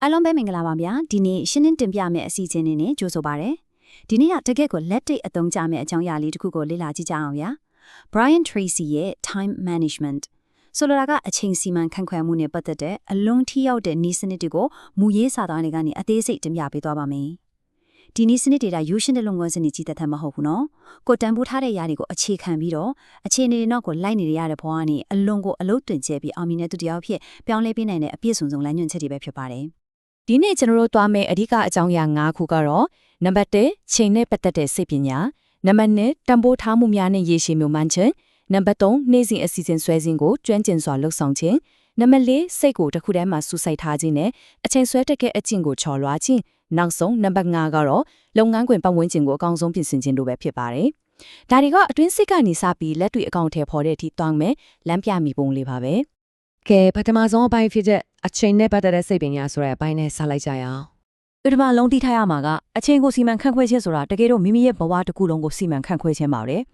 အားလုံးပဲမင်္ဂလာပါဗျာဒီနေ့ရှင်းလင်းတင်ပြမယ့်အစီအစဉ်လေးနဲ့ကြိုဆိုပါရစေဒီနေ့ကတကယ့်ကိုလက်တွေ့အသုံးချမယ့်အကြောင်းအရာလေးတစ်ခုကိုလေ့လာကြည့်ကြအောင်ဗျာ Brian Tracy ရဲ့ Time Management ဆိုလိုတာကအချိန်စီမံခန့်ခွဲမှုနဲ့ပတ်သက်တဲ့အလွန်ထိရောက်တဲ့နည်းစနစ်တွေကိုမူရေးစာသားတွေကနေအသေးစိတ်တင်ပြပေးသွားပါမယ်ဒီနည်းစနစ်တွေဒါရိုးရှင်းတဲ့လုပ်ငန်းစဉ်တွေကြီးသက်သက်မဟုတ်ဘူးနော်ကိုတန်ဖိုးထားတဲ့ຢာတွေကိုအခြေခံပြီးတော့အခြေအနေတွေနောက်ကိုလိုက်နေရတဲ့ဘဝကနေအလွန်ကိုအလုတ်တွင်ကျဲပြီးအောင်မြင်တဲ့သူတယောက်ဖြစ်ပြောင်းလဲပေးနိုင်တဲ့အပြည့်စုံစုံလမ်းညွှန်ချက်တွေပဲဖြစ်ပါတယ်ဒီနေ့ကျွန်တော်တို့သွားမယ့်အဓိကအကြောင်းအရာ၅ခုကတော့နံပါတ်1ချိန်နဲ့ပတ်သက်တဲ့စိတ်ပညာနံပါတ်2တန်ဖိုးထားမှုများနဲ့ရေရှည်မျိုးမှန်းခြင်းနံပါတ်3နေ့စဉ်အစီအစဉ်ဆွဲခြင်းကိုကျွမ်းကျင်စွာလုပ်ဆောင်ခြင်းနံပါတ်4စိတ်ကိုတစ်ခုတည်းမှာစူးစိုက်ထားခြင်းနဲ့အချိန်ဆွဲတက်တဲ့အကျင့်ကိုချော်လွှားခြင်းနောက်ဆုံးနံပါတ်5ကတော့လုပ်ငန်းခွင်ပတ်ဝန်းကျင်ကိုအကောင်းဆုံးပြင်ဆင်ခြင်းတို့ပဲဖြစ်ပါတယ်ဒါတွေကအတွင်းစိတ်ကနေစပြီးလက်တွေ့အကောင့်ထဲပေါ်တဲ့အထိတောင်းမယ်လမ်းပြမိပုံလေးပါပဲကဲပထမဆုံးအပိုင်းဖြစ်တဲ့အချိန်နဲ့ပတ်သက်တဲ့စိတ်ပညာဆိုတဲ့အပိုင်းနဲ့ဆက်လိုက်ကြရအောင်ပထမလုံးသိထားရမှာကအချိန်ကိုစီမံခန့်ခွဲခြင်းဆိုတာတကယ်တော့မိမိရဲ့ဘဝတစ်ခုလုံးကိုစီမံခန့်ခွဲခြင်းပါပဲ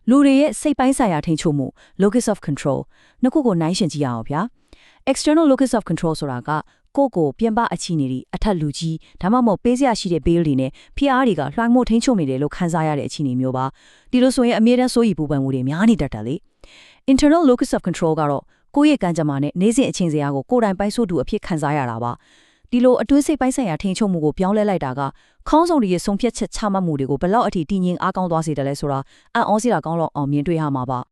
လူတွေရဲ့စိတ်ပိုင်းဆိုင်ရာထိန်းချုပ်မှု locus of control နှစ်ခုကိုနှိုင်းယှဉ်ကြည့်ရအောင်ဗျာ external locus of control ဆိုတာကကိုယ့်ကိုပြင်ပအခြေအနေတွေအထက်လူကြီးဒါမှမဟုတ်ပေးစရာရှိတဲ့ bill တွေနဲ့ PR တွေကလွှမ်းမိုးထိန်းချုပ်နေတယ်လို့ခန်းစားရတဲ့အခြေအနေမျိုးပါဒီလိုဆိုရင်အမြဲတမ်းစိုးရိမ်ပူပန်မှုတွေများနေတတ်တယ်လေ internal locus of control ကတော့ကိုယ့်ရဲ့ကံကြမ္မာနဲ့နေ့စဉ်အချိန်စရာကိုကိုယ်တိုင်ပိုင်ဆို့သူအဖြစ်ခံစားရတာပါဒီလိုအတွင်းစိတ်ပိုင်းဆိုင်ရာထိန်းချုပ်မှုကိုပြောင်းလဲလိုက်တာကခေါင်းဆောင်တွေရဲ့ဆုံးဖြတ်ချက်ချမှတ်မှုတွေကိုဘယ်လောက်အထိတည်ငြိမ်အားကောင်းသွားစေတယ်လဲဆိုတာအံ့ဩစရာကောင်းတော့အောင်မြင်တွေ့ရမှာပါ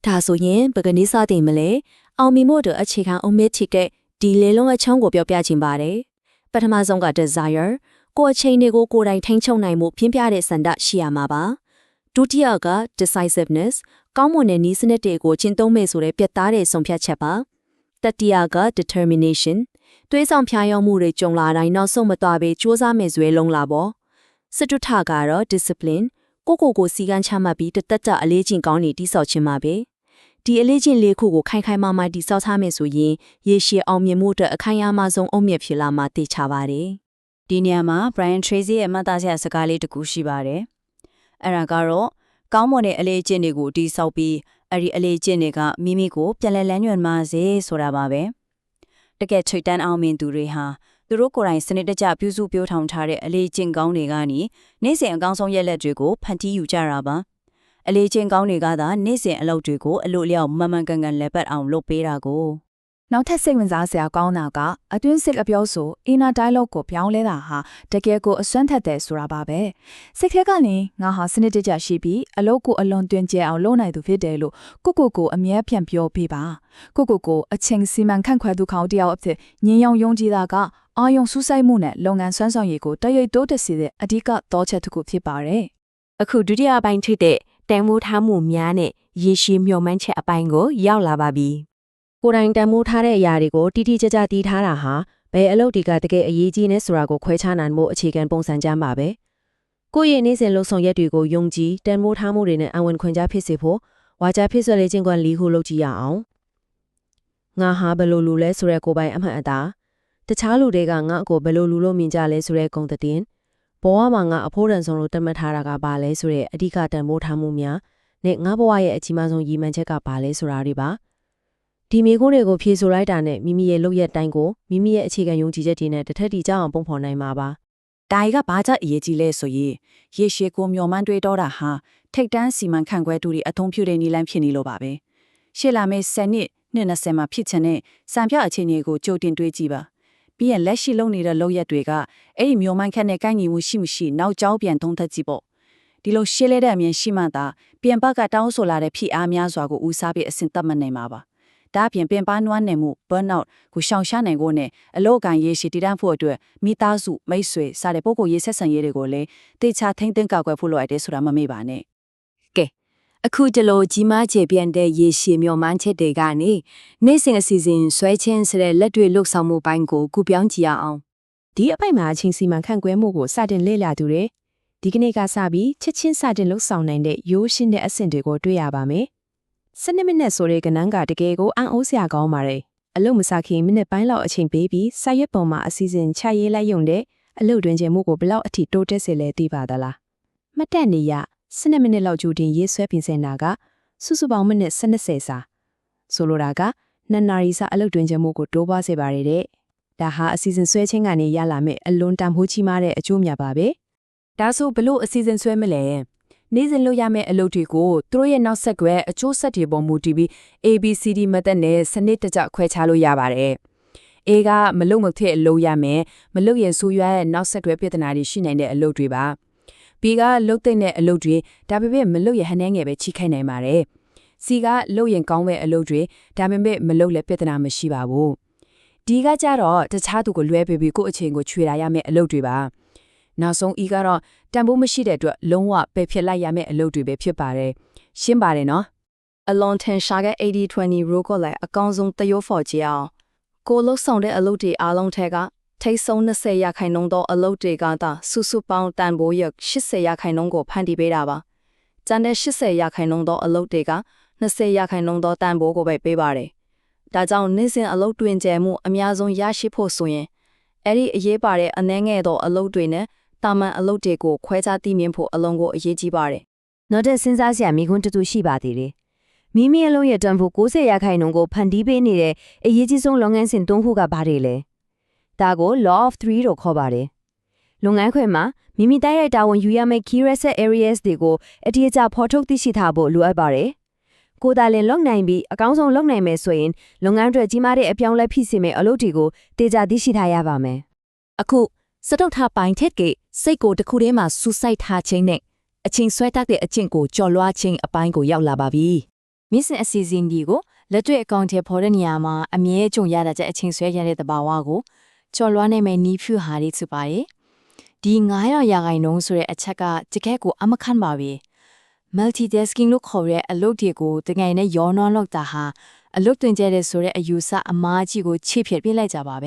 ဒါဆိုရင်ဘယ်ကနေစတင်မလဲအောင်မြင်ဖို့အတွက်အခြေခံအုံးမြစ်ထိတဲ့ဒီလေလုံးအချောင်းကိုပြောပြခြင်းပါတယ်ပထမဆုံးက desire ကိုယ်အချိန်တွေကိုကိုယ်တိုင်ထိန်းချုပ်နိုင်မှုပြင်းပြတဲ့စန္ဒရှိရမှာပါဒုတိယက decisiveness ကောင်းမွန်တဲ့နည်းစနစ်တွေကိုကျင့်သုံးမယ်ဆိုတဲ့ပြတ်သားတဲ့ဆုံးဖြတ်ချက်ပါတတိယက determination တွေးဆောင်ဖြားယောမှုတွေကြုံလာတိုင်းနောက်ဆုံးမသွားဘဲစူးစမ်းမယ်ဆိုရလုံးလာပေါ့စတုထကတော့ discipline ကိုစီကန်းချမှတ်ပြီးတသက်တာအလေးကျင့်ကောင်းနေတိဆောက်ခြင်းပါပဲဒီအလေးကျင့်လေးခုကိုခိုင်ခိုင်မာမာတိဆောက်ထားမယ်ဆိုရင်ရေရှည်အောင်မြင်မှုအတွက်အခိုင်အမာဆုံးအုံမြင့်ဖြစ်လာမှာသိချပါတယ်ဒီနေရာမှာ Brian Tracy ရဲ့မှတ်သားစရာစကားလေးတစ်ခုရှိပါတယ်အဲ့ဒါကတော့ကောင်းမွန်တဲ့အလေးကျင့်တွေကိုတိဆောက်ပြီးအဲ့ဒီအလေးကျင့်တွေကမိမိကိုပြန်လည်လမ်းညွှန်ပါစေဆိုတာပါပဲတကယ်ထိတ်တန်းအောင်မြင်သူတွေဟာသူတို့ကိုယ်တိုင်စနစ်တကျပြုစုပြောထောင်ထားတဲ့အလေးကျင့်ကောင်းတွေကနေနေ့စဉ်အကောင်းဆုံးရက်လက်တွေကိုဖန်တီးယူကြတာပါအလေးကျင့်ကောင်းတွေကသာနေ့စဉ်အလုပ်တွေကိုအလို့လျောက်မှန်မှန်ကန်ကန်လက်ပတ်အောင်လုပ်ပေးတာကိုနောက်ထပ်စိတ်ဝင်စားစရာကောင်းတာကအတွင်းစိတ်အပြောဆို inner dialogue ကိုပြောင်းလဲတာဟာတကယ်ကိုအစွမ်းထက်တယ်ဆိုတာပါပဲစိတ်ထဲကနေငါဟာစနစ်တကျရှိပြီးအလုပ်ကိုအလွန်တွင်ကျဲအောင်လုပ်နိုင်သူဖြစ်တယ်လို့ကိုအမြဲပြန်ပြောပေးပါကိုအချိန်စီမံခန့်ခွဲသူခေါင်းတယောက်အဖြစ်ညင်ယောင်ယုံကြည်တာကအာယုံစူးစိုက်မှုနဲ့လုပ်ငန်းစွမ်းဆောင်ရည်ကိုတရိပ်တိုးတက်စေတဲ့အဓိကသောချက်တစ်ခုဖြစ်ပါတယ်အခုဒုတိယပိုင်းဖြစ်တဲ့တန်ဖိုးထားမှုများနဲ့ရေရှည်မျှော်မှန်းချက်အပိုင်းကိုရောက်လာပါပြီကိုယ်တိုင်တန်ဖိုးထားတဲ့အရာတွေကိုတိတိကျကျတည်ထားတာဟာဘယ်အလုပ်တွေကတကယ်အရေးကြီးနေဆိုတာကိုခွဲခြားနိုင်မှုအခြေခံပုံစံကြမ်းပါပဲကိုယ့်ရဲ့နေ့စဉ်လှုပ်ဆောင်ရက်တွေကိုယုံကြည်တန်ဖိုးထားမှုတွေနဲ့အဝင်ခွင့်ကြဖြစ်စေဖို့ဝါကြဖြစ်ဆွဲလေခြင်းကွန်လီဟုလုပ်ကြည့်ရအောင်ငါဟာဘယ်လိုလူလဲဆိုတဲ့ကိုယ်ပိုင်အမှန်အသားတခြားလူတွေကငါ့ကိုဘယ်လိုလူလို့မြင်ကြလဲဆိုတဲ့ဂုဏ်သတင်းဘဝမှာငါအဖို့တန်ဆုံးလို့တတ်မှတ်ထားတာကဘာလဲဆိုတဲ့အဓိကတန်ဖိုးထားမှုများနဲ့ငါဘဝရဲ့အကြီးမားဆုံးရည်မှန်းချက်ကဘာလဲဆိုတာတွေပါဒီမိခိုးတွေကိုဖြေဆိုလိုက်တာနဲ့မိမိရဲ့လုပ်ရက်တိုင်းကိုမိမိရဲ့အခြေခံယုံကြည်ချက်တွေနဲ့တစ်ထက်တည်းကြအောင်ပုံဖော်နိုင်မှာပါဒါကြီးကဘာကြောင့်အရေးကြီးလဲဆိုရင်ရေရှည်ကိုမျှော်မှန်းတွေးတော့တာဟာထိတ်တန်းစီမံခန့်ခွဲသူတွေအသုံးပြုတဲ့နည်းလမ်းဖြစ်နေလို့ပါပဲရှေ့လာမယ့်10နှစ်20မှာဖြစ်ချင်တဲ့စံပြအခြေအနေကိုကြိုတင်တွေးကြည့်ပါပြီးရင်လက်ရှိလုပ်နေတဲ့လုပ်ရက်တွေကအဲ့ဒီမျှော်မှန်းခန့်တဲ့ကိုင်းညီမှုရှိမရှိနောက်ကျောင်းပြန်သုံးသပ်ကြည့်ပေါ့ဒီလိုရှေ့လဲတဲ့အမြင်ရှိမှသာပြန်ဘက်ကတောင်းဆိုလာတဲ့ဖိအားများစွာကိုဦးစားပေးအဆင့်သတ်မှတ်နိုင်မှာပါဒါအပြင်ပင်ပန်းနွမ်းနယ်မှု burnout ကိုရှောင်ရှားနိုင်ဖို့နဲ့အလို့ကန်ရေးရှိတည်တံ့ဖို့အတွက်မိသားစုမိတ်ဆွေစတဲ့ပုဂ္ဂိုလ်ရေးဆက်ဆံရေးတွေကိုလည်းတေချာထိမ့်သိမ်းကောက်ွယ်ဖို့လိုအပ်တယ်ဆိုတာမမေ့ပါနဲ့ကဲအခုဒီလိုကြီးမားကျယ်ပြန့်တဲ့ရေရှည်မျှော်မှန်းချက်တွေကနေနေ့စဉ်အစီအစဉ်ဆွဲချင်းဆိုတဲ့လက်တွေ့လှုပ်ဆောင်မှုပိုင်းကိုကူပြောင်းကြည့်ရအောင်ဒီအပိုက်မှာအချိန်စီမံခန့်ခွဲမှုကိုစတင်လေ့လာသူတွေဒီကနေ့ကစပြီးချက်ချင်းစတင်လှုပ်ဆောင်နိုင်တဲ့ရိုးရှင်းတဲ့အဆင့်တွေကိုတွေ့ရပါမယ်12မိနစ်ဆိုတဲ့ကဏ္ဍကတကယ်ကိုအံ့ဩစရာကောင်းပါတယ်အလုပ်မစခင်မိနစ်ပိုင်းလောက်အချိန်ပေးပြီးစာရွက်ပေါ်မှာအစီအစဉ်ချရေးလိုက်ရုံတဲ့အလုပ်တွင်ကျမှုကိုဘယ်လောက်အထိတိုးတက်စေလဲသိပါသလားမှတ်တမ်းနေရ12မိနစ်လောက်ကြိုတင်ရေးဆွဲပြင်ဆင်တာကစုစုပေါင်းမိနစ်20စာဆိုလိုတာက2နာရီစာအလုပ်တွင်ကျမှုကိုတိုးပွားစေပါရတဲ့ ဒါဟာအစီအစဉ်ဆွဲခြင်းကနေရလာမဲ့အလွန်တန်ဖိုးကြီးမားတဲ့အကျိုးများပါပဲ ဒါဆိုဘလို့အစီအစဉ်ဆွဲမလဲနေ့စဉ်လုပ်ရမယ့်အလုပ်တွေကိုသူတို့ရဲ့နောက်ဆက်တွဲအကျိုးဆက်တွေပေါ်မူတည်ပြီး ABCD မသက်နဲ့စနစ်တကျခွဲခြားလို့ရပါတယ် A ကမလုံမဖြစ်အလုပ်ရမယ်မလုံရင်ဆိုးရွားရဲ့နောက်ဆက်တွဲပြဿနာတွေရှိနိုင်တဲ့အလုပ်တွေပါ B ကလုံသိမ့်တဲ့အလုပ်တွေဒါပေမဲ့မလုံရဟန်းငယ်ပဲချိခိုက်နိုင်ပါတယ် C ကလုံရင်ကောင်းမဲ့အလုပ်တွေဒါပေမဲ့မလုံလည်းပြဿနာမရှိပါဘူး D ကကြတော့တခြားသူကိုလွဲပေးပြီးကိုယ့်အချိန်ကိုချွေတာရမယ့်အလုပ်တွေပါနောက်ဆုံး E ကတော့တန်ဖိုးမရှိတဲ့အတွက်လုံးဝပယ်ဖြစ်လိုက်ရမယ့်အလုပ်တွေပဲဖြစ်ပါတယ်ရှင်းပါတယ်နော်အလွန်ထင်ရှားတဲ့ 80-20 rule ကိုလည်းအကောင်းဆုံးသရောဖော်ကြည့်အောင်ကိုလှုပ်ဆောင်တဲ့အလုပ်တွေအားလုံးထဲကထိတ်ဆုံး20ရာခိုင်နှုန်းသောအလုပ်တွေကသာစုစုပေါင်းတန်ဖိုးရ80ရာခိုင်နှုန်းကိုဖန်တီးပေးတာပါကျန်တဲ့80ရာခိုင်နှုန်းသောအလုပ်တွေက20ရာခိုင်နှုန်းသောတန်ဖိုးကိုပဲပေးပါတယ်ဒါကြောင့်နေ့စဉ်အလုပ်တွင်ကျဲမှုအများဆုံးရရှိဖို့ဆိုရင်အဲ့ဒီအရေးပါတဲ့အနှဲငယ်သောအလုပ်တွေနဲ့တာမန်အလုပ်တွေကိုခွဲခြားသိမြင်ဖို့အလုံးကိုအရေးကြီးပါတယ်နောက်တဲ့စဉ်းစားစရာမိခွန်းတူရှိပါသေးတယ်မိမိအလုံးရဲ့တန်ဖိုး90ရာခိုင်နှုန်းကိုဖန်တီးပေးနေတဲ့အရေးကြီးဆုံးလုပ်ငန်းစဉ်3ခုကဘာတွေလဲဒါကို law of 3လို့ခေါ်ပါတယ်လုပ်ငန်းခွင်မှာမိမိတိုက်ရိုက်တာဝန်ယူရမယ့် key reset areas တွေကိုအတိအကျဖော်ထုတ်သိရှိထားဖို့လိုအပ်ပါတယ်ကိုယ်တိုင်လည်းလုပ်နိုင်ပြီးအကောင်းဆုံးလုပ်နိုင်မယ်ဆိုရင်လုပ်ငန်းတွေကြီးမားတဲ့အပြောင်းလဲဖြစ်စေမယ့်အလုပ်တွေကိုတေချာသိရှိထားရပါမယ်အခုစတုထပိုင်းထက်ကစိတ်ကိုတစ်ခုတည်းမှာစူစိုက်ထားခြင်းနဲ့အချင်းဆွဲတတ်တဲ့အကျင့်ကိုကြော်လွှားခြင်းအပိုင်းကိုရောက်လာပါပြီမစ်စင်အစီအစဉ်ဒီကိုလက်တွေ့အကောင့်ထဲပေါ်တဲ့နေရာမှာအမြဲကြုံရတဲ့အချင်းဆွဲရတဲ့သဘာဝကိုကြော်လွှားနိုင်မယ့်နီးဖြူဟာလေးစုပါတယ်ဒီ900ရာခိုင်နှုန်းဆိုတဲ့အချက်ကတကယ့်ကိုအမခန့်ပါပဲ multitasking လို့ခေါ်တဲ့အလုပ်တွေကိုတကယ်နဲ့ရောနှောလောက်တာဟာအလုပ်တွင်ကျတဲ့ဆိုတဲ့အယူဆအမားကြီးကိုချိဖြတ်ပြလိုက်ကြပါပဲ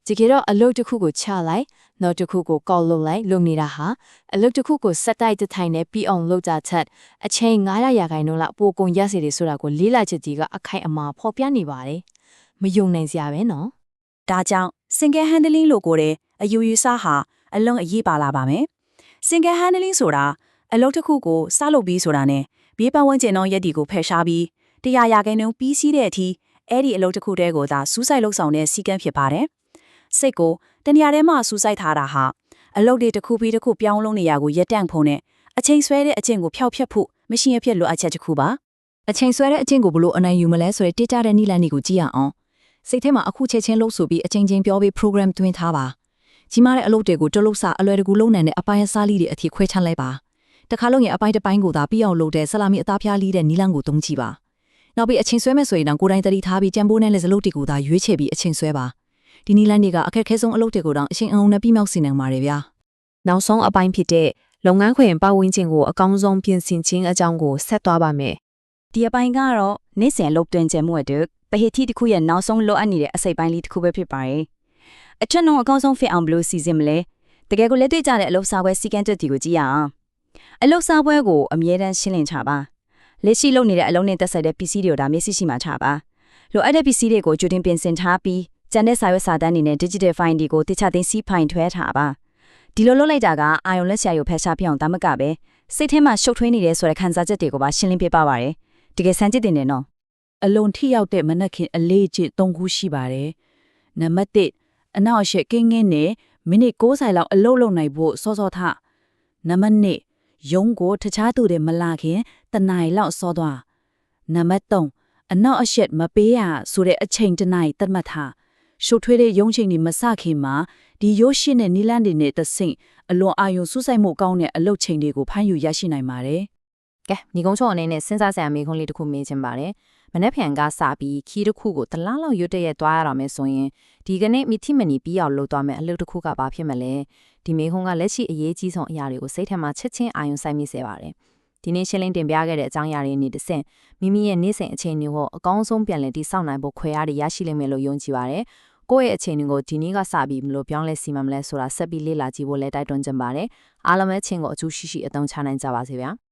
တကယ်တော့အလုပ်တစ်ခုကိုချလိုက်နောက်တစ်ခုကိုကောက်လုပ်လိုက်လုပ်နေတာဟာအလုပ်တစ်ခုကိုစက်တိုက်တထိုင်နဲ့ပြီးအောင်လုပ်ကြချက်အချိန်900ရာခိုင်နှုန်းလောက်ပိုကုန်ရစေတယ်ဆိုတာကိုလေးလာချက်ကြီးကအခိုင်အမာဖော်ပြနေပါတယ်မယုံနိုင်စရာပဲနော် ဒါကြောင့် single handling လို့ကိုတဲ့အယူယူဆဟာအလုံးအရေးပါလာပါမယ် single handling ဆိုတာအလုပ်တစ်ခုကိုစလုပ်ပြီးဆိုတာနဲ့ဘေးပတ်ဝန်းကျင်သောရက်ဒီကိုဖယ်ရှားပြီး100ရာခိုင်နှုန်းပြီးစီးတဲ့အထိအဲ့ဒီအလုပ်တစ်ခုတည်းကိုသာစူးစိုက်လုပ်ဆောင်တဲ့စီကံဖြစ်ပါတယ်စိတ်ကိုတနေရာထဲမှာစူးစိုက်ထားတာဟာအလုပ်တွေတစ်ခုပြီးတစ်ခုပြောင်းလဲနေရကိုရက်တန့်ဖို့နဲ့အချိန်ဆွဲတဲ့အကျင့်ကိုဖျောက်ဖျက်ဖို့မရှိရဖြစ်လိုအပ်ချက်တစ်ခုပါအချိန်ဆွဲတဲ့အကျင့်ကိုဘလို့အနိုင်ယူမလဲဆိုတဲ့တိကျတဲ့နည်းလမ်းတွေကိုကြည့်ရအောင်စိတ်ထဲမှာအခုချက်ချင်းလှုပ်ဆိုပြီးအချိန်ချင်းပြောပြီး program တွင်းထားပါကြီးမားတဲ့အလုပ်တွေကိုတလုပ်စာအလွယ်တကူလုပ်နိုင်တဲ့အပိုင်းအစားလေးတွေအထိခွဲခြားလိုက်ပါတခါလုံးရင်အပိုင်းတစ်ပိုင်းကိုသာပြီးအောင်လုပ်တဲ့ဆလာမီအသားဖျားလေးတဲ့နီလန်းကိုသုံးကြည့်ပါနောက်ပြီးအချိန်ဆွဲမဲ့ဆိုရင်တော့ကိုယ်တိုင်တတိထားပြီးကြံပိုးနဲ့လက်စလုပ်တွေကိုသာရွေးချယ်ပြီးအချိန်ဆွဲပါဒီနီလန်းတွေကအခက်အခဲဆုံးအလုပ်တွေကိုတောင်အချိန်အုံနဲ့ပြီးမြောက်စေနိုင်ပါတယ်ဗျာနောက်ဆုံးအပိုင်းဖြစ်တဲ့လုပ်ငန်းခွင်ပတ်ဝန်းကျင်ကိုအကောင်းဆုံးပြင်ဆင်ခြင်းအကြောင်းကိုဆက်သွားပါမယ်ဒီအပိုင်းကတော့နေ့စဉ်လုပ်တွင်ကျမှုအတွက်ပဟိတိတစ်ခုရဲ့နောက်ဆုံးလိုအပ်နေတဲ့အစိပ်ပိုင်းလေးတစ်ခုပဲဖြစ်ပါတယ်အချက်နှုံအကောင်းဆုံးဖြစ်အောင်ဘယ်လိုစီစဉ်မလဲတကယ်ကိုလက်တွေ့ကျတဲ့အလုပ်စာပွဲစီကံချက်တွေကိုကြည့်ရအောင်အလုပ်စာပွဲကိုအမြဲတမ်းရှင်းလင်းချပါလက်ရှိလုပ်နေတဲ့အလုပ်နဲ့သက်ဆိုင်တဲ့ပစ္စည်းတွေကိုဒါမျက်စိရှိမှချပါလိုအပ်တဲ့ပစ္စည်းတွေကိုကြိုတင်ပြင်ဆင်ထားပြီးကျန်တဲ့စာရွက်စာတမ်းတွေနဲ့ digital file တွေကိုတိကျသိသိဖိုင်ထွဲထားပါဒီလိုလုပ်လိုက်တာကအာယုံလက်ဆရာကိုဖယ်ရှားပြအောင်ဒါမှမကပဲစိတ်ထဲမှာရှုပ်ထွေးနေတယ်ဆိုတဲ့ခံစားချက်တွေကိုပါရှင်းလင်းပြပါပါတယ်တကယ်စမ်းကြည့်တင်တယ်နော်အလွန်ထိရောက်တဲ့မနက်ခင်းအလေးကျင့်3ခုရှိပါတယ်နံပါတ်1အနောက်အရှက်ကင်းကင်းနဲ့မိနစ်60လောက်အလုပ်လုပ်နိုင်ဖို့စောစောထနံပါတ်2ရုံးကိုတခြားသူတွေမလာခင်တနားရီလောက်စောသွားနံပါတ်3အနောက်အရှက်မပေးရဆိုတဲ့အချိန်တနားရီသတ်မှတ်ထားရှုပ်ထွေးတဲ့ရုံးချိန်တွေမစခင်မှာဒီရိုးရှင်းတဲ့နီလန်းတွေနဲ့တဆင့်အလွန်အာရုံစူးစိုက်မှုကောင်းတဲ့အလုပ်ချိန်တွေကိုဖမ်းယူရရှိနိုင်ပါတယ်ကဲညီကုန်းချုံအနေနဲ့စဉ်းစားစရာမေးခွန်းလေးတစ်ခုမေးချင်ပါတယ်မနေ့ဖြန်ကစပြီးခီးတစ်ခုကိုတလားလောက်ရွတ်တဲ့ရသွားရတော့မယ်ဆိုရင်ဒီကနေ့မိတိမနီပြီးအောင်လုပ်သွားမယ်အလုပ်တစ်ခုကဘာဖြစ်မလဲဒီမေးခွန်းကလက်ရှိအရေးကြီးဆုံးအရာတွေကိုစိတ်ထဲမှာချက်ချင်းအာရုံစိုက်မိစေပါတယ်ဒီနေ့ရှင်းလင်းတင်ပြခဲ့တဲ့အကြောင်းအရာတွေနဲ့တစ်ဆင့်မိမိရဲ့နေ့စဉ်အခြေအနေကိုအကောင်းဆုံးပြန်လည်တည်ဆောက်နိုင်ဖို့ခွဲအားတွေရရှိလိမ့်မယ်လို့ယုံကြည်ပါတယ်ကိုယ့်ရဲ့အခြေအနေကိုဒီနေ့ကစပြီးဘယ်လိုပြောင်းလဲစီမံမလဲဆိုတာဆက်ပြီးလေ့လာကြည့်ဖို့လည်းတိုက်တွန်းချင်ပါတယ်အားလုံးပဲချင်းကိုအကျိုးရှိရှိအသုံးချနိုင်ကြပါစေဗျာ